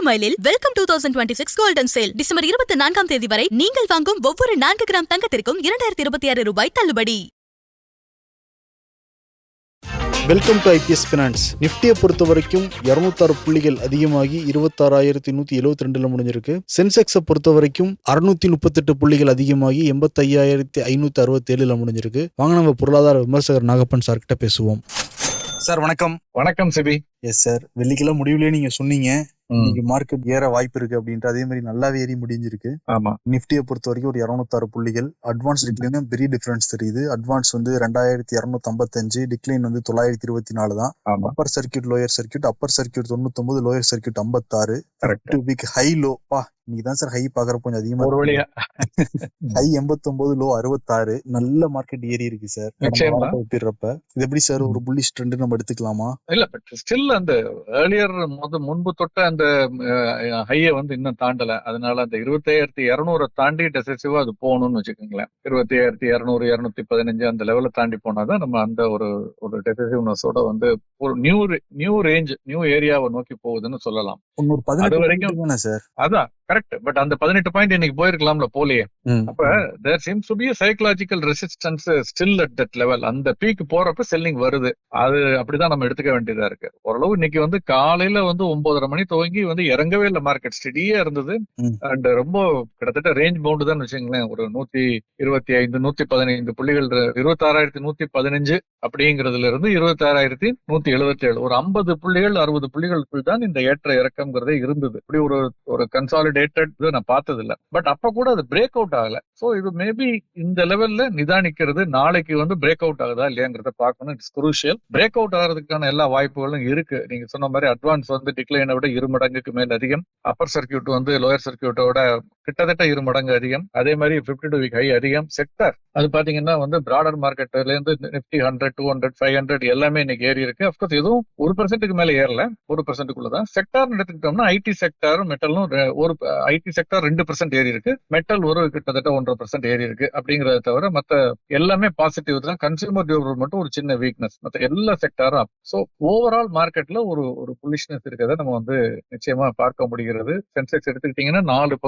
மைலில் welcome 2026 golden sale December 24ஆம் தேதி வரை நீங்கள் வாங்கும் ஒவ்வொரு 4 கிராம் தங்கத்திற்கும் 2026 ரூபாய் தள்ளுபடி. Welcome to IPS Finance. நிஃப்டியை பொறுத்த வரைக்கும் 206 புள்ளிகள் அதிகமாகி 26,172 முடிஞ்சிருக்கு. சென்செக்ஸை பொறுத்த வரைக்கும் 638 புள்ளிகள் அதிகமாகி 85,567 முடிஞ்சிருக்கு. வாங்க நம்ம பொருளாதார விமர்சகர் நாகப்பன் சார் கிட்ட பேசுவோம். சார் வணக்கம். வணக்கம் சிபி. எஸ் சார், வெள்ளிக்கிழமை முடிவுலயே நீங்க சொன்னீங்க இன்னைக்கு மார்க்கெட் ஏற வாய்ப்பு இருக்கு அப்படின்ட்டு. அதே மாதிரி நல்லாவே ஏறி முடிஞ்சிருக்கு. ஆமா, நிஃப்டியை பொறுத்த வரைக்கும் ஒரு 206 புள்ளிகள். அட்வான்ஸ் டிக்ளைனும் பெரிய டிஃபரன்ஸ் தெரியுது. அட்வான்ஸ் வந்து 2255, டிக்ளைன் வந்து 924 தான். Appar circuit lower circuit, Appar circuit 99, lower circuit 56. Correct. Week high low பா இன்னைக்குதான் சார் ஹை பாக்குறப்ப கொஞ்சம் அதிகமா ஒரு வழியா ஹை 89, லோ 66. நல்ல மார்க்கெட் ஏறி இருக்கு சார். ஒப்பிடுறப்ப இது எப்படி சார் ஒரு புல்லிஷ் ட்ரெண்ட் நம்ம எடுத்துக்கலாமா? இல்ல, பட் ஸ்டில் அந்த ஏர்லியர் முன்பு தொட்ட அந்த ஹையை வந்து இன்னும் தாண்டல. அதனால அந்த 25,200 தாண்டி டெசிசிவா அது போகணும்னு வச்சுக்கோங்களேன். 25,200, 215 அந்த லெவல தாண்டி போனாதான் நம்ம அந்த ஒரு டெசிசிவ்னஸோட வந்து ஒரு நியூ ரேஞ்ச், நியூ ஏரியாவை நோக்கி போகுதுன்னு சொல்லலாம். அது வரைக்கும் சார் அதான் கரெக்ட். பட் அந்த 18 பாயிண்ட் இன்னைக்கு போயிருக்கலாம்ல, போலியே. அப்ப there seems to be a psychological resistance still at that level. அந்த பீக் போறப்ப செல்லிங் வருது. அது அப்படிதான் நம்ம எடுத்துக்க வேண்டியதா இருக்கு. ஓரளவு இன்னைக்கு வந்து காலையில வந்து 9:30 மணி துவங்கி வந்து இறங்கவே இல்லை, மார்க்கெட் ஸ்டெடியா இருந்தது. அண்ட் ரொம்ப கிட்டத்தட்ட ரேஞ்ச் பவுண்டு தான் வச்சுங்களேன். ஒரு 125, 115 புள்ளிகள், 26,115 அப்படிங்கிறதுல இருந்து 26,177, ஒரு 50 புள்ளிகள் 60 புள்ளிகளுக்குள் தான் இந்த ஏற்ற இறக்கம்ங்கிறதே இருந்தது. இப்படி ஒரு கன்சாலிடேட்டட் நான் பார்த்தது இல்ல. பட் அப்ப கூட அது பிரேக் அவுட் ஆகல. சோ இது மேபி இந்த லெவல்ல நிதானிக்கிறது. நாளைக்கு வந்து பிரேக் அவுட் ஆகுதா இல்லையாங்கிறத பார்க்கணும். It's crucial. பிரேக் அவுட் ஆகிறதுக்கான எல்லா வாய்ப்புகளும் இருக்கு. நீங்க சொன்ன மாதிரி அட்வான்ஸ் வந்து டிக்ளைனை விட 2 மடங்குக்கு மேல் அதிகம். அப்பர் சர்க்கியூட் வந்து லோயர் சர்க்கியூட்டோட கிட்டத்தட்ட 2 மடங்கு அதிகம். அதே மாதிரி 52 வீக் ஹை அதிகம். செக்டர் அது பாத்தீங்கன்னா வந்து பிராடர் மார்க்கெட்ல இருந்து நிப்டி 100, 200, 500 எல்லாமே இன்னைக்கு ஏறி இருக்கு. அப்கோர்ஸ் எதுவும் 1% மேல ஏறல, 1%குள்ளதான். செக்டார் எடுத்துக்கிட்டோம்னா ஐடி செக்டாரும் மெட்டலும் ஒரு ஐடி செக்டார் 2% ஏறி இருக்கு. மெட்டல் ஒரு கிட்டத்தட்ட 1.5% ஏறி இருக்கு. அப்படிங்கறத தவிர மத்த எல்லாமே பாசிட்டிவ் தான். கன்சியூமர் டியூரபிள் மட்டும் ஒரு சின்ன வீக்னஸ், மத்த எல்லா செக்டாரும். சோ ஓவரால் மார்க்கெட்ல ஒரு புல்லிஷ்னஸ் இருக்கிறத நம்ம வந்து நிச்சயமா பார்க்க முடிகிறது. சென்செக்ஸ் எடுத்துக்கிட்டீங்கன்னா 4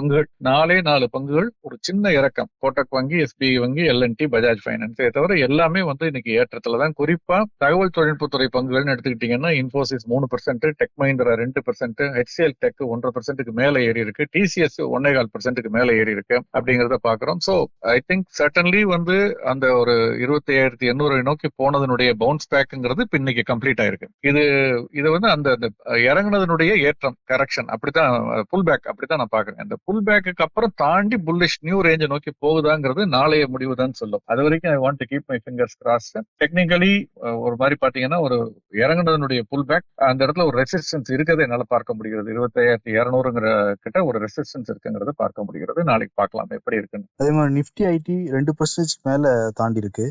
பங்குகள் ஒரு சின்ன இறக்கம். கோட்டக் வங்கி, எஸ்பிஐ வங்கி, எல்என்டி, பஜாஜ் பைனான்ஸ் தவிர எல்லாமே வந்து இன்னைக்கு ஏற்றத்துலதான். குறிப்பா தகவல் தொழில்நுட்பத்துறை பங்குகள்னு எடுத்துக்கிட்டீங்கன்னா Infosys 3%, tech Mahindra 2%, HCL tech 1.5% மேல ஏறி இருக்கு, டிசிஎஸ் 1.25% மேல ஏறி இருக்கு அப்படிங்கறத பாக்குறோம். சோ ஐ திங்க் சர்டன்லி வந்து அந்த ஒரு 25,800 நோக்கி போனதனுடைய பவுன்ஸ் பேக்ங்கிறது இப்ப இன்னைக்கு கம்ப்ளீட் ஆயிருக்கு. இது வந்து அந்த இறங்குனதனுடைய ஏற்றம், கரெக்ஷன், அப்படித்தான் புல் பேக், அப்படித்தான் நான் பாக்குறேன். அந்த புல் பேக்கு அப்புறம் தாண்டி புல்லிஷ் நியூ ரேஞ்சை நோக்கி போகுதாங்கிறது நாளைய முடிவு தான் சொல்லும். அது வரைக்கும் I want to keep my fingers crossed. Technically ஒரு மாதிரி பாத்தீங்கன்னா ஒரு இறங்குனதனுடைய புல் பேக், அந்த இடத்துல ஒரு ரெசிஸ்டன்ஸ் இருக்கிறத என்னால பார்க்க முடிகிறது. 25,200 கிட்ட ஒரு ரெசிஸ்டன்ஸ் இருக்குங்கிறத பார்க்க முடிகிறது. நாளைக்கு பார்க்கலாம் எப்படி இருக்குன்னு. அதே மாதிரி நிப்டி ஐடி 2% மேல தாண்டி இருக்கு.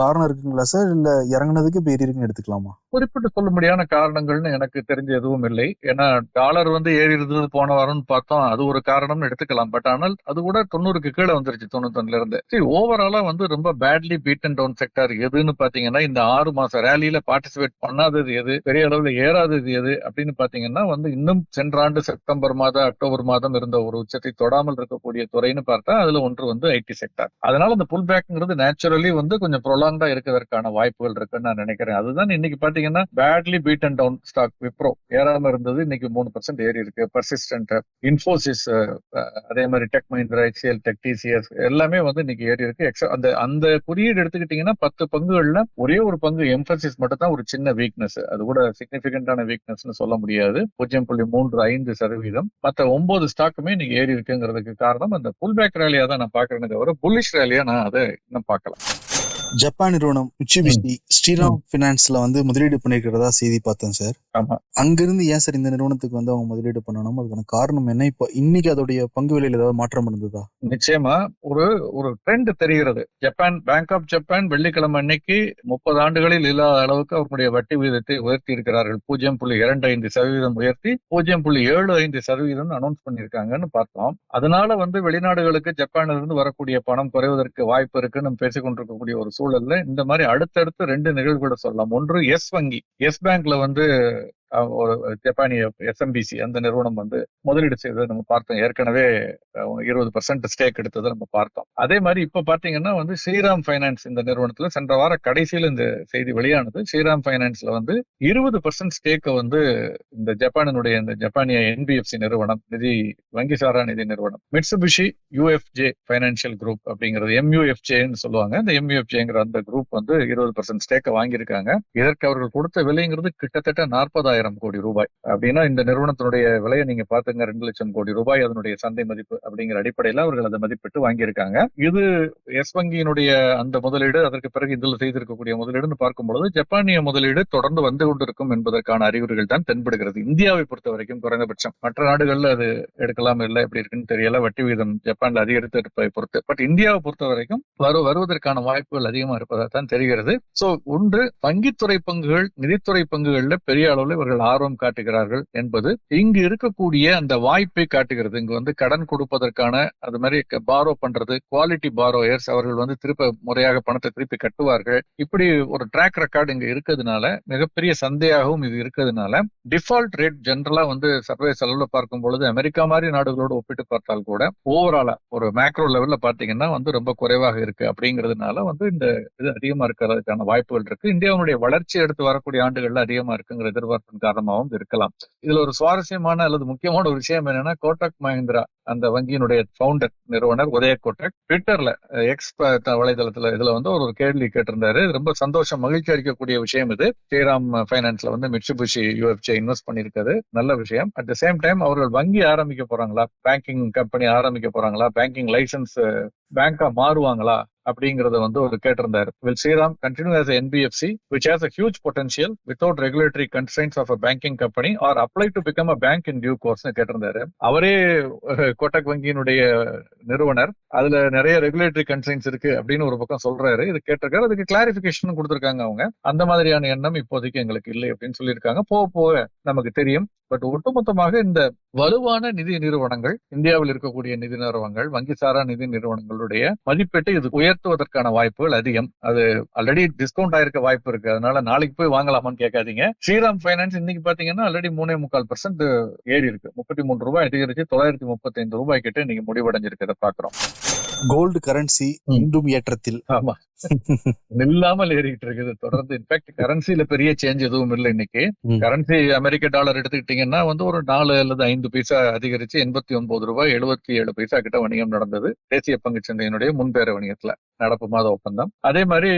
காரணம் இருக்குங்களா சார், இல்ல இறங்குனதுக்கு இப்ப ஏறி இருக்குன்னு எடுத்துக்கலாமா? குறிப்பிட்டு சொல்ல முடியாத காரணங்கள்னு எனக்கு தெரிஞ்ச எதுவும் இல்லை. ஏன்னா டாலர் வந்து ஏறி இருந்தது போன வாரம்னு பார்த்தோம், அது ஒரு காரணம்னு எடுத்துக்கலாம். பட் ஆனால் அது கூட 90க்கு கீழே வந்துருச்சு, 91ல இருந்து. சரி, ஓவராலா வந்து ரொம்ப பேட்லி பீட்டன் டவுன் செக்டார் எதுன்னு பாத்தீங்கன்னா இந்த 6 மாச ரேலியில பார்ட்டிசிபேட் பண்ணாதது எது, பெரிய அளவுல ஏறாதது எது அப்படின்னு பாத்தீங்கன்னா வந்து இன்னும் சென்ற ஆண்டு செப்டம்பர் மாதம், அக்டோபர் மாதம் இருந்த ஒரு உச்சத்தை தொடாமல் இருக்கக்கூடிய துறைன்னு பார்த்தா அதுல ஒன்று வந்து ஐடி செக்டார். அதனால இந்த புல் பேக்ங்கிறது நேச்சுரலி வந்து கொஞ்சம் ப்ரொலாங்கா இருக்கிறதுக்கான வாய்ப்புகள் இருக்குன்னு நான் நினைக்கிறேன். அதுதான் இன்னைக்கு பாத்தீங்கன்னா badly beaten down stock. Wipro ஏறாம இருந்தது, இன்னைக்கு 3% ஏறி இருக்கு. பர்சிஸ்டன்ட், இன்ஃபோசிஸ், அதே மாதிரி டெக் மஹிந்திரா, ஹெச்சிஎல் டெக், டிசிஎஸ் எல்லாமே வந்து இன்னைக்கு ஏறி இருக்கு. அந்த குறியீடு எடுத்துக்கிட்டீங்கன்னா 10 பங்குகள்ல ஒரே ஒரு பங்கு எம்பசிஸ் மட்டும் தான் ஒரு சின்ன வீக்னஸ். அது கூட சிக்னிபிகண்டான வீக்னஸ் சொல்ல முடியாது, 0.35%. மத்த 9 ஸ்டாக்குமே இன்னைக்கு ஏறி இருக்குங்கிறதுக்கு காரணம் அந்த புல் பேக் ரேலியா தான் நான் பாக்குறேன்னு தவிர புல்லிஷ் ரேலியா நான் அதை இன்னும் பார்க்கலாம். ஜப்பான் நிறுவனம் மிட்சுபிஷி ஸ்ரீராம் பினான்ஸ்ல வந்து முதலீடு பண்ணிருக்கிறதா செய்தி பார்த்தேன் சார். ஆமா, அங்கிருந்து ஏன் சார் இந்த நிறுவனத்துக்கு வந்து அவங்க முதலீடு பண்ணணும், அதுக்கான காரணம் என்ன? இப்ப இன்னைக்கு அதோடைய பங்கு விலையில ஏதாவது மாற்றம் இருந்ததா? நிச்சயமா ஒரு ட்ரெண்ட் தெரிகிறது. ஜப்பான் பேங்க் ஆஃப் ஜப்பான் வெள்ளிக்கிழமை அன்னைக்கு 30 ஆண்டுகளில் இல்லாத அளவுக்கு அவர்களுடைய வட்டி விகிதத்தை உயர்த்தி இருக்கிறார்கள். 0.25% உயர்த்தி 0.75% அனௌன்ஸ் பண்ணிருக்காங்கன்னு பார்த்தோம். அதனால வந்து வெளிநாடுகளுக்கு ஜப்பான்ல இருந்து வரக்கூடிய பணம் குறைவதற்கு வாய்ப்பு இருக்குன்னு நம்ம பேசிக் கொண்டிருக்கக்கூடிய ஒரு சூழல்ல இந்த மாதிரி அடுத்தடுத்து 2 நிகழ்வுகளை சொல்லலாம். ஒன்று எஸ் வங்கி, எஸ் பேங்க்ல வந்து ஒரு ஜப்பானிய எஸ்எம்பிசி அந்த நிறுவனம் வந்து முதலீடு செய்ததை நம்ம பார்த்தோம். ஏற்கனவே 20% ஸ்டேக் எடுத்ததை நம்ம பார்த்தோம். அதே மாதிரி இப்ப பாத்தீங்கன்னா வந்து ஸ்ரீராம் பைனான்ஸ் இந்த நிறுவனத்துல சென்ற வார கடைசியில் இந்த செய்தி வெளியானது. ஸ்ரீராம் பைனான்ஸ்ல வந்து 20% ஸ்டேக்கை வந்து இந்த ஜப்பானிய என்பிஎஃப்சி நிறுவனம், வங்கி சாரா நிதி நிறுவனம் மிட்சுபிஷி யூஎஃப்ஜே பைனான்சியல் குரூப் அப்படிங்கிறது எம்யூஎஃப்ஜேன்னு சொல்லுவாங்க. இந்த எம்யூஎஃப்ஜேங்கிற அந்த குரூப் வந்து 20% ஸ்டேக்கை வாங்கியிருக்காங்க. இதற்கு அவர்கள் கொடுத்த விலைங்கிறது கிட்டத்தட்ட 40,000 கோடி ரூபாய். அப்படின்னா இந்த நிறுவனத்தினுடைய விலையை நீங்க பாத்துங்க, 2 லட்சம் கோடி ரூபாய் அதனுடைய சந்தை மதிப்பு அப்படிங்கிற அடிப்படையில் அவர்கள் அதை மதிப்பிட்டு வாங்கியிருக்காங்க. இது எஸ் வங்கியினுடைய அந்த முதலீடு, அதற்கு பிறகு இதில் செய்திருக்கக்கூடிய முதலீடுன்னு பார்க்கும்பொழுது ஜப்பானிய முதலீடு தொடர்ந்து வந்து கொண்டிருக்கும் என்பதற்கான அறிகுறிகள் தான் தென்படுகிறது. இந்தியாவை பொறுத்த வரைக்கும் குறைந்தபட்சம். மற்ற நாடுகள்ல அது எடுக்கலாம் இல்லை, எப்படி இருக்குன்னு தெரியல, வட்டி வீதம் ஜப்பான்ல அதிகரித்து இருப்பதை பொறுத்து. பட் இந்தியாவை பொறுத்த வரைக்கும் வருவதற்கான வாய்ப்புகள் அதிகமா இருப்பதா தான் தெரிகிறது. சோ ஒன்று, வங்கித்துறை பங்குகள், நிதித்துறை பங்குகள்ல பெரிய அளவில் இவர்கள் ஆர்வம் காட்டுகிறார்கள் என்பது இங்கு இருக்கக்கூடிய அந்த வாய்ப்பை காட்டுகிறது. இங்கு வந்து கடன் கொடுப்பதற்கான அது மாதிரி பாரோ பண்றது, குவாலிட்டி பாரோயர்ஸ், அவர்கள் வந்து முறையாக பணத்தை திருப்பி கட்டுவார்கள். இப்படி ஒரு ட்ராக் ரெக்கார்டு இங்க இருக்கிறதுனால, மிகப்பெரிய சந்தையாகவும் இது இருக்கிறதுனால, டிஃபால்ட் ரேட் ஜெனரலா வந்து சர்வதேச அளவுல பார்க்கும் பொழுது அமெரிக்கா மாதிரி நாடுகளோடு ஒப்பிட்டு பார்த்தால் கூட ஓவராலா ஒரு மேக்ரோ லெவல்ல பாத்தீங்கன்னா வந்து ரொம்ப குறைவாக இருக்கு. அப்படிங்கிறதுனால வந்து இந்த இது அதிகமா இருக்கிறதுக்கான வாய்ப்புகள் இருக்கு. இந்தியாவுடைய வளர்ச்சி எடுத்து வரக்கூடிய ஆண்டுகள்ல அதிகமா இருக்குங்கிற எதிர்பார்ப்பின் காரணமாகவும் இருக்கலாம். இதுல ஒரு சுவாரஸ்யமான அல்லது முக்கியமான ஒரு விஷயம் என்னன்னா, கோட்டக் மஹிந்திரா அந்த வங்கியினுடைய ஃபவுண்டர் நிறுவனர் உதய கோட்டக் ட்விட்டர்ல எக்ஸ் வலைதளத்துல இதுல வந்து ஒரு கேள்வி கேட்டிருந்தாரு. ரொம்ப சந்தோஷம், மகிழ்ச்சி அளிக்கக்கூடிய விஷயம் இது. ஸ்ரீராம் பைனான்ஸ்ல வந்து மிட்சுபிஷி யூஎஃப்ஜே இன்வெஸ்ட் பண்ணிருக்காரு, நல்ல விஷயம். அட் த சேம் டைம் அவர்கள் வங்கி ஆரம்பிக்க போறாங்களா, பேங்கிங் கம்பெனி ஆரம்பிக்க போறாங்களா, பேங்கிங் லைசன்ஸ் பேங்கா மாறுவாங்களா அப்படிங்கறத வந்து ஒரு கேட்டிருந்தாரு. Will Shriram continue as a NBFC which has a huge potential without regulatory constraints of a banking company or apply to become a bank in due course கேட்டிருந்தாரு. அவரே கோட்டக் வங்கியினுடைய நிறுவனர், அதுல நிறைய ரெகுலேட்டரி கன்ஸ்ட்ரெயின்ஸ் இருக்கு அப்படின்னு ஒரு பக்கம் சொல்றாரு. இது கேட்டிருக்காரு, அதுக்கு கிளாரிபிகேஷன் கொடுத்திருக்காங்க அவங்க. அந்த மாதிரியான எண்ணம் இப்போதைக்கு எங்களுக்கு இல்லை அப்படின்னு சொல்லியிருக்காங்க. போக போக நமக்கு தெரியும். பட் ஒட்டுமொத்தமாக இந்த வலுவான நிதி நிறுவனங்கள், இந்தியாவில் இருக்கக்கூடிய நிதி நிறுவனங்கள், வங்கி சாரா நிதி நிறுவனங்களுடைய மதிப்பீட்டை இது உயர்த்துவதற்கான வாய்ப்புகள் அதிகம். அது ஆல்ரெடி டிஸ்கவுண்ட் ஆயிருக்க வாய்ப்பு இருக்கு. அதனால நாளைக்கு போய் வாங்கலாமான்னு கேட்காதீங்க. ஸ்ரீராம் பைனான்ஸ் இன்னைக்கு பாத்தீங்கன்னா ஆல்ரெடி 3.25% ஏறி இருக்கு. 33 ரூபாய் அதிகரிச்சு 935 ரூபாய் கிட்ட இன்னைக்கு முடிவடைஞ்சிருக்கிறத பாக்குறோம். கோல்டு கரன்சி இன்றும் ஏற்றத்தில். ஆமா, நில்லாமல் ஏறிட்டு இருக்குது தொடர்ந்து. இன்ஃபேக்ட் கரன்சில பெரிய சேஞ்ச் எதுவும் இல்லை இன்னைக்கு. கரன்சி அமெரிக்க டாலர் எடுத்துக்கிட்டீங்கன்னா வந்து ஒரு 4 அல்லது 5 பைசா அதிகரிச்சு 89 ரூபாய் 77 பைசா கிட்ட வணிகம் நடந்தது தேசிய பங்குச்சந்தையினுடைய முன்பேற வணிகத்துல, நடப்பு மாத ஒப்பந்தம். அதே மாதிரி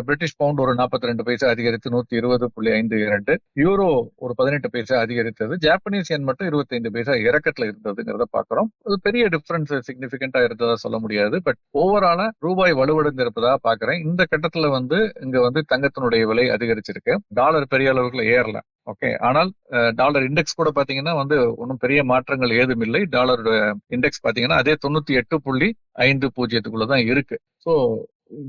பிரிட்டிஷ் பவுண்ட் ஒரு 42 பைசா அதிகரித்து 120.52, யூரோ ஒரு 18 பைசா அதிகரித்தது, ஜாப்பனீஸ் யென் மட்டும் 25 பைசா இறக்கத்துல இருந்ததுங்கிறத பாக்குறோம். அது பெரிய டிஃபரன்ஸ் சிக்னிபிகண்டா இருந்ததா சொல்ல முடியாது. பட் ஓவராலா ரூபாய் வலுவடைந்து இருப்பதா பாக்குறேன். இந்த கட்டத்துல வந்து இங்க வந்து தங்கத்தினுடைய விலை அதிகரிச்சிருக்கு. டாலர் பெரிய அளவுக்குள்ள ஏறல. ஓகே, ஆனால் டாலர் இண்டெக்ஸ் கூட பாத்தீங்கன்னா வந்து ஒன்னும் பெரிய மாற்றங்கள் ஏதும் இல்லை. டாலரோட இண்டெக்ஸ் பாத்தீங்கன்னா அதே 98.50 தான் இருக்கு. சோ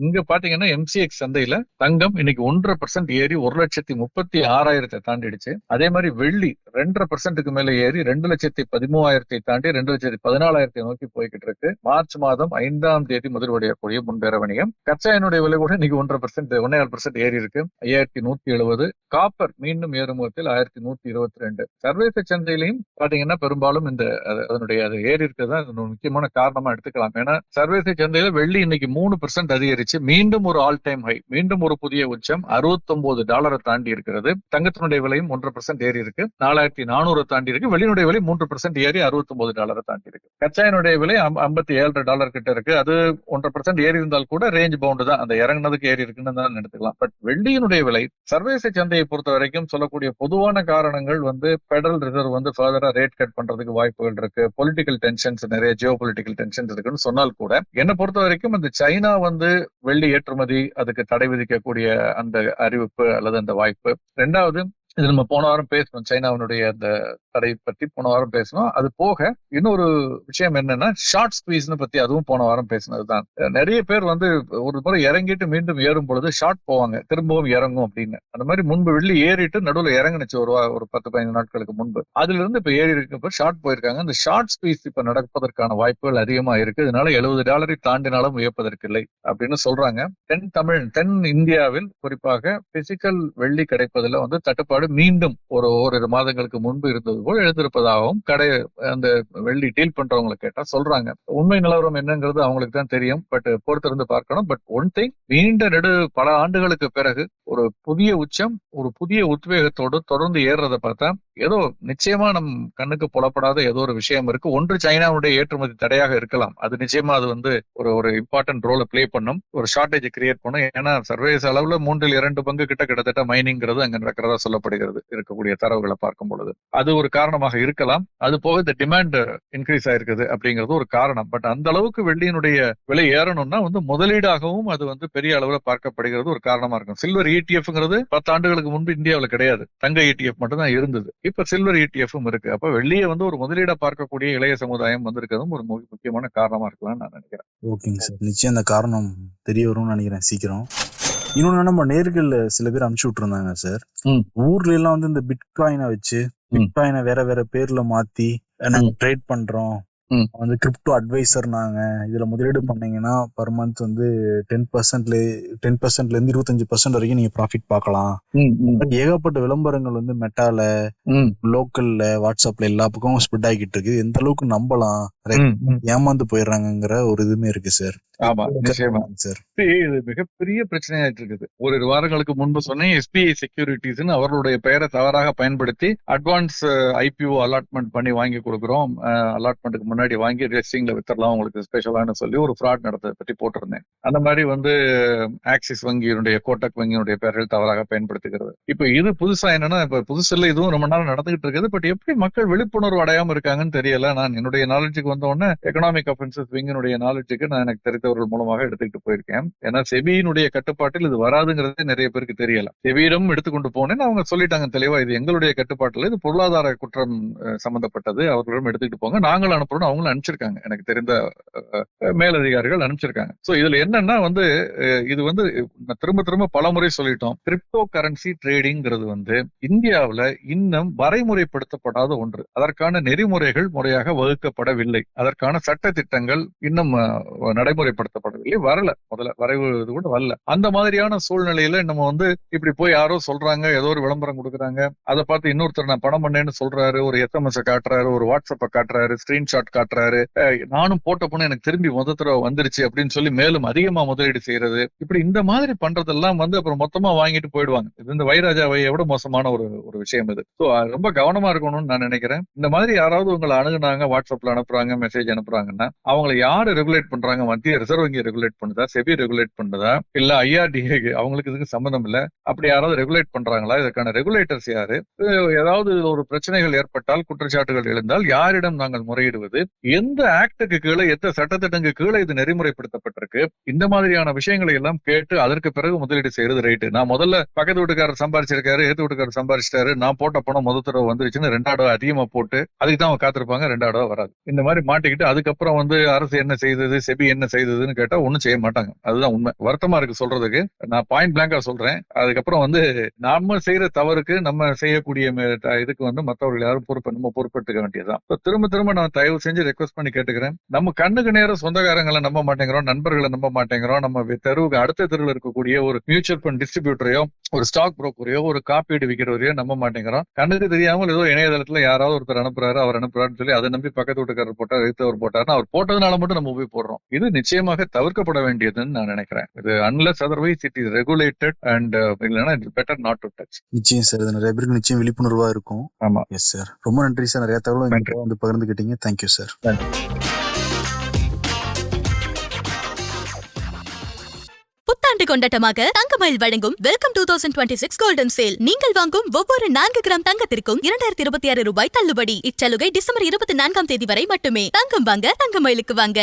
இங்க பாத்தீங்கன்னா எம்சிஎக்ஸ் சந்தையில தங்கம் இன்னைக்கு 1.5% ஏறி 1,36,000 தாண்டிடுச்சு. அதே மாதிரி வெள்ளி 2.5% மேல ஏறி 2,13,000 தாண்டி 2,14,000 நோக்கி போய்கிட்டு இருக்கு. மார்ச் மாதம் 5ஆம் தேதி முதல்வடையக்கூடிய முன்பேற வணிகம். கச்சா எண்ணெய் விலை கூட இன்னைக்கு 1.5% ஏறி இருக்கு, 5,170. காப்பர் மீண்டும் ஏறுமுகத்தில் 1,122. சர்வதேச சந்தையிலையும் பாத்தீங்கன்னா பெரும்பாலும் இந்த அதனுடைய ஏறி இருக்குதான் முக்கியமான காரணமா எடுத்துக்கலாம். ஏன்னா சர்வதேச சந்தையில வெள்ளி இன்னைக்கு 3% அதிகரிச்சு மீண்டும் ஒரு ஆல் டைம் ஹை, மீண்டும் ஒரு புதிய உச்சம் $69 தாண்டி இருக்கிறது. தங்கத்தினுடைய விலையும் 1% ஏறி இருக்கு, 4,400 தாண்டி இருக்கு. வெள்ளியினுடைய விலை 3% ஏறி $69 தாண்டி இருக்கு. கச்சாயினுடைய விலை $57 கிட்ட இருக்கு. அது 1% ஏறி இருந்தால் கூட ரேஞ்ச் பவுண்டு தான், அந்த இறங்கினதுக்கு ஏறி இருக்குன்னு தான் எடுத்துக்கலாம். பட் வெள்ளியினுடைய விலை சர்வதேச சந்தையை பொறுத்த வரைக்கும் சொல்லக்கூடிய பொதுவான காரணங்கள் வந்து பெடரல் ரிசர்வ் வந்து ஃபர்தரா ரேட் கட் பண்றதுக்கு வாய்ப்புகள் இருக்கு, பொலிட்டிக்கல் டென்ஷன்ஸ், நிறைய ஜியோ பொலிட்டிக்கல் டென்ஷன்ஸ் இருக்குன்னு சொன்னால் கூட, என்ன பொறுத்த வரைக்கும் இந்த சைனா வந்து வெள்ளி ஏற்றுமதி அதுக்கு தடை விதிக்கக்கூடிய அந்த அறிவிப்பு அல்லது அந்த வாய்ப்பு. ரெண்டாவது, இது நம்ம போன வாரம் பேசணும், சைனாவினுடைய அந்த தடை பத்தி போன வாரம் பேசணும். அது போக இன்னொரு விஷயம் என்னன்னா ஷார்ட் ஸ்குவீஸ்னு பத்தி, அதுவும் போன வாரம் பேசினதுதான். நிறைய பேர் வந்து ஒரு முறை இறங்கிட்டு மீண்டும் ஏறும் பொழுது ஷார்ட் போவாங்க, திரும்பவும் இறங்கும் அப்படின்னு. அந்த மாதிரி முன்பு வெள்ளி ஏறிட்டு நடுவில் இறங்குனுச்சு ஒரு 10-15 நாட்களுக்கு முன்பு. அதுல இருந்து இப்ப ஏறி இருக்க ஷார்ட் போயிருக்காங்க. அந்த ஷார்ட் ஸ்குவீஸ் இப்ப நடப்பதற்கான வாய்ப்புகள் அதிகமா இருக்கு. இதனால $70 தாண்டினாலும் வியப்பதற்கு இல்லை அப்படின்னு சொல்றாங்க. தென் இந்தியாவில் குறிப்பாக பிசிக்கல் வெள்ளி கிடைப்பதில் வந்து தட்டுப்பாடு மீண்டும் ஓரிரு மாதங்களுக்கு முன்பு இருந்தது போல் எழுந்திருப்பதாகவும் அந்த வெள்ளி டீல் பண்றவங்களை கேட்டா சொல்றாங்க. உண்மை நிலவரம் என்னங்கிறது அவங்களுக்கு தான் தெரியும். பட் பொறுத்திருந்து பார்க்கணும். பட் ஒன் திங், நீண்ட பல ஆண்டுகளுக்கு பிறகு ஒரு புதிய உச்சம், ஒரு புதிய உத்வேகத்தோடு தொடர்ந்து ஏறுறத பார்த்தா ஏதோ நிச்சயமா நம் கண்ணுக்கு புலப்படாத ஏதோ ஒரு விஷயம் இருக்கு. ஒன்று சைனாவுடைய ஏற்றுமதி தடையாக இருக்கலாம். அது நிச்சயமா அது ஒரு இம்பார்ட்டன்ட் ரோலை பிளே பண்ணும், ஒரு ஷார்டேஜ் கிரியேட் பண்ணும். ஏன்னா சர்வதேச அளவுல 3/2 பங்கு கிட்டத்தட்ட மைனிங்கிறது அங்க நடக்கிறதா சொல்லப்படுகிறது இருக்கக்கூடிய தரவுகளை பார்க்கும் பொழுது. அது ஒரு காரணமாக இருக்கலாம். அது போக இந்த டிமாண்ட் இன்க்ரீஸ் ஆயிருக்குது அப்படிங்கிறது ஒரு காரணம். பட் அந்த அளவுக்கு வெள்ளியினுடைய விலை ஏறணும்னா முதலீடாகவும் அது பெரிய அளவுல பார்க்கப்படுகிறது ஒரு காரணமா இருக்கும். சில்வர் இடிஎஃப்ங்கிறது 10 ஆண்டுகளுக்கு முன்பு இந்தியாவில் கிடையாது. தங்க இடிஎஃப் மட்டும் தான் இருந்தது. இப்ப சில்வர் இடிஎஃப்பும் இருக்கு. அப்ப வெள்ளியை ஒரு முதலீடா பார்க்கக்கூடிய இளைய சமுதாயம் வந்திருக்கிறதும் ஒரு முக்கியமான காரணமா இருக்கலாம்னு நான் நினைக்கிறேன். ஓகேங்க சார், நிச்சயம் அந்த காரணம் தெரிய வரும்னு நினைக்கிறேன் சீக்கிரம். இன்னொன்னு, நம்ம நேர்கள் சில பேர் அனுப்பிச்சு விட்டுருந்தாங்க சார். ஊர்ல எல்லாம் இந்த பிட்காயினை வச்சு பிட்காயினை வேற வேற பேர்ல மாத்தி நாங்க ட்ரேட் பண்றோம், கிரிப்டோ அட்வைசர் நாங்க, இதுல முதலீடு பண்ணீங்கன்னா பர் மந்த் 10%ல இருந்து 25% வரைக்கும் நீங்க ப்ராஃபிட் பார்க்கலாம். ஏகப்பட்ட விளம்பரங்கள் மெட்டால, லோக்கல்ல, வாட்ஸ்அப்ல எல்லா பக்கமும் ஸ்ப்ரெட் ஆகிட்டு இருக்கு. எந்த அளவுக்கு நம்பலாம், ஏமாந்து போயிடுறாங்கிற ஒரு இதுமே இருக்கு சார். ஆமா, நிச்சயமா சார். இது மிகப்பெரிய பிரச்சனையாயிட்டு இருக்குது. ஒரு வாரங்களுக்கு முன்பு சொன்னேன், SBI செக்யூரிட்டிஸ் அவர்களுடைய பெயரை தவறாக பயன்படுத்தி அட்வான்ஸ் IPO அலாட்மெண்ட் பண்ணி வாங்கி கொடுக்குறோம், அலாட்மெண்ட்டுக்கு முன்னாடி வாங்கி ரெஜிஸ்டிங்ல வித்தரலாம் உங்களுக்கு ஸ்பெஷலான சொல்லி ஒரு ஃப்ராட் நடந்ததை பற்றி போட்டிருந்தேன். அந்த மாதிரி ஆக்சிஸ் வங்கியினுடைய, கோட்டக் வங்கியினுடைய பெயர்கள் தவறாக பயன்படுத்துகிறது. இப்ப இது புதுசா என்னன்னா, இப்ப புதுசுல இதுவும் ரொம்ப நாள் நடந்துகிட்டு இருக்குது. பட் எப்படி மக்கள் விழிப்புணர்வு அடையாம இருக்காங்கன்னு தெரியல. நான் என்னுடைய நாலேஜுக்கு வந்த உடனே எக்கனாமிக் அஃபென்சஸ் விங்கினுடைய நாலேஜுக்கு நான் எனக்கு தெரிந்தவர்கள் மூலமாக எடுத்துக்கிட்டு போயிருக்கேன். ஏன்னா செபியினுடைய கட்டுப்பாட்டில் இது வராதுங்கிறது நிறைய பேருக்கு தெரியல. செபியிடம் எடுத்துக்கொண்டு போனேன், அவங்க சொல்லிட்டாங்க தெளிவா, இது எங்களுடைய கட்டுப்பாட்டில், இது பொருளாதார குற்றம் சம்பந்தப்பட்டது, அவர்களிடம் எடுத்துக்கிட்டு போங்க, நாங்கள் அனுப்புறோம். அவங்களும் அனுப்பிச்சிருக்காங்க, எனக்கு தெரிந்த மேலதிகாரிகள் அனுப்பிச்சிருக்காங்க. சோ இதுல என்னன்னா இது திரும்ப திரும்ப பல முறை சொல்லிட்டோம், கிரிப்டோ கரன்சி ட்ரேடிங்கிறது இந்தியாவுல இன்னும் வரைமுறைப்படுத்தப்படாத ஒன்று. அதற்கான நெறிமுறைகள் முறையாக வகுக்கப்படவில்லை. அதற்கான சட்ட திட்டங்கள் இன்னும் நடைமுறைப்படுத்தப்படவில்லை, வரல. முதல்ல வரைவு கூட வரல. அந்த மாதிரியான சூழ்நிலையில நம்ம இப்படி போய் யாரோ சொல்றாங்க, ஏதோ ஒரு விளம்பரம் கொடுக்குறாங்க, அதை பார்த்து இன்னொருத்தர் நான் பணம் பண்ணேன்னு சொல்றாரு, ஒரு SMS காட்டுறாரு, ஒரு வாட்ஸ்அப்பை காட்டுறாரு, ஸ்கிரீன்ஷாட் காட்டுறாரு, நானும் போட்ட பணம் எனக்கு திரும்பி தடவை வந்துருச்சு அப்படின்னு சொல்லி மேலும் அதிகமா முதலீடு செய்யறது, இப்படி இந்த மாதிரி பண்றதெல்லாம் அப்புறம் மொத்தமா வாங்கிட்டு போயிடுவாங்க. இது இந்த வைராஜாவை விட மோசமான ஒரு விஷயம் இது. ரொம்ப கவனமா இருக்கணும்னு நான் நினைக்கிறேன். இந்த மாதிரி யாராவது உங்களை அணுகுனாங்க, வாட்ஸ்அப்ல அனுப்புறாங்க, மெசேஜ் அனுப்புறாங்கன்னா அவங்களை யாரு ரெகுலேட் பண்றாங்க? மத்திய ரிசர்வ் வங்கி ரெகுலேட் பண்ணுதா, செபி ரெகுலேட் பண்ணுதா, இல்ல IRDA அவங்களுக்கு இதுக்கு சம்பந்தம் இல்ல, அப்படி யாராவது ரெகுலேட் பண்றாங்களா? இதற்கான ரெகுலேட்டர்ஸ் யாரு? ஏதாவது ஒரு பிரச்சனைகள் ஏற்பட்டால், குற்றச்சாட்டுகள் எழுந்தால் யாரிடம் நாங்கள் முறையிடுவது? எந்த ஆக்டுக்கு கீழே, எந்த சட்டத்திட்டங்களுக்கு கீழே இது நெறிமுறைப்படுத்தப்பட்டிருக்கு? இந்த மாதிரியான விஷயங்களை எல்லாம் கேட்டு அதற்கு பிறகு முதலீடு செய்யறது ரைட்டு. நான் முதல்ல பக்கத்து வீட்டுக்காரர் சம்பாரிச்சிருக்காரு, ஏத்து வீட்டுக்காரர் சம்பாரிச்சிட்டாரு, நான் போட்ட பணம் தடவை வந்துருச்சுன்னு 2வது அதிகமா போட்டு அதுக்கு தான் அவங்க காத்திருப்பாங்க, 2வது வராது. இந்த மாதிரி மாட்டிக்கிட்டு அதுக்கப்புறம் அரசு என்ன செய்தது, செபி என்ன செய்ததுன்னு கேட்டா ஒண்ணும் செய்ய மாட்டாங்க. அதுதான் உண்மை. வருத்தமா இருக்கு சொல்றதுக்கு, நான் பாயிண்ட் பிளாங்கா சொல்றேன். அதுக்கப்புறம் நாம செய்யற தவறுக்கு, நம்ம செய்யக்கூடிய இதுக்கு மற்றவர்கள் யாரும் நம்ம பொறுப்பெடுத்துக்க வேண்டியதுதான். திரும்ப திரும்ப நான் தயவு செஞ்சு ரெக்வஸ்ட் பண்ணி கேட்டுக்கிறேன், நம்ம கண்ணுக்கு நேரம் சொந்தக்காரங்களை நம்ப மாட்டேங்கிறோம், நண்பர்களை நம்ப மாட்டேங்கிறோம். நம்ம தெருவுக்கு அடுத்த தெருவில் இருக்கக்கூடிய ஒரு மியூச்சுவல் ஃபண்ட் டிஸ்ட்ரிபியூட்டரையோ, ஒரு ஸ்டாக் புரோக்கரையோ, ஒரு காப்பீடு விற்கிறவரையோ நம்ப மாட்டேங்கிறோம். கண்ணுக்கு தெரியாமல் ஏதோ இணையதளத்துல யாராவது ஒருத்தர் அனுப்புறாரு, அவர் அனுப்புறாருன்னு சொல்லி அதை நம்பி பக்கத்து வீட்டுக்காரர் போட்டார், எழுத்தவர் போட்டாருன்னா அவர் போட்டதுனால மட்டும் நம்ம போய் போடுறோம். இது நிச்சயமாக தவிர்க்கப்பட வேண்டியதுன்னு நான் நினைக்கிறேன். இது unless otherwise it is regulated and இல்லைன்னா it better not to touch. நிச்சயம் சார், இது நிறைய பேருக்கு நிச்சயம் விழிப்புணர்வா இருக்கும். ஆமா, எஸ் சார், ரொம்ப நன்றி சார். நிறைய தகவல் பகிர்ந்துக்கிட்டீங்க. Thank you sir. புத்தாண்டு கொண்டாட்டமாக தங்கமயில் வழங்கும் வெல்கம் 2026 கோல்டன் சேல். நீங்கள் வாங்கும் ஒவ்வொரு 4 கிராம் தங்கத்திற்கும் 2026 ரூபாய் தள்ளுபடி. இச்சலுகை டிசம்பர் 24 வரை மட்டுமே. தங்கம் வாங்க, தங்கமயிலுக்கு வாங்க.